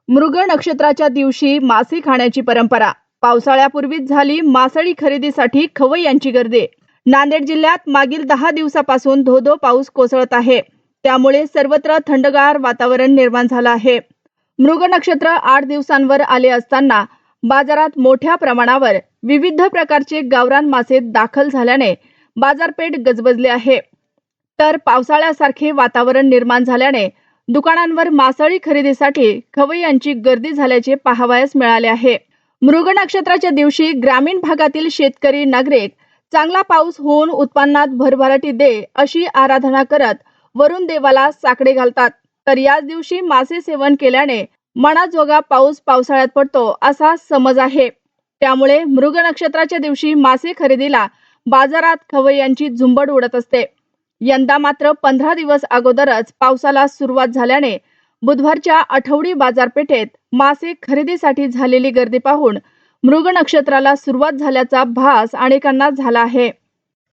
मृग नक्षत्राच्या दिवशी मासे खाण्याची परंपरा. पावसाळ्यापूर्वीच झाली मासळी खरेदीसाठी खवय्यांची गर्दी. नांदेड जिल्ह्यात मागील 10 दिवसापासून धो-धो पाऊस कोसळत आहे. त्यामुळे सर्वत्र थंडगार वातावरण निर्माण झालं आहे. मृग नक्षत्र 8 दिवसांवर आले असताना बाजारात मोठ्या प्रमाणावर विविध प्रकारचे गावरान मासे दाखल झाल्याने बाजारपेठ गजबजली आहे. तर पावसाळ्यासारखे वातावरण निर्माण झाल्याने दुकानांवर मासळी खरेदीसाठी खवय्यांची गर्दी झाल्याचे पाहावयास मिळाले आहे. मृग नक्षत्राच्या दिवशी ग्रामीण भागातील शेतकरी नागरिक चांगला पाऊस होऊन उत्पन्नात भरभराटी दे अशी आराधना करत वरुण देवाला साकडे घालतात. तर याच दिवशी मासे सेवन केल्याने मनाजोगा पाऊस पावसाळ्यात पडतो असा समज आहे. त्यामुळे मृग नक्षत्राच्या दिवशी मासे खरेदीला बाजारात खवय्यांची झुंबड उडत असते. यंदा मात्र 15 दिवस अगोदरच पावसाला सुरुवात झाल्याने बुधवारच्या आठवडी बाजारपेठेत मासे खरेदीसाठी झालेली गर्दी पाहून मृग नक्षत्राला सुरुवात झाल्याचा भास अनेकांना झाला आहे.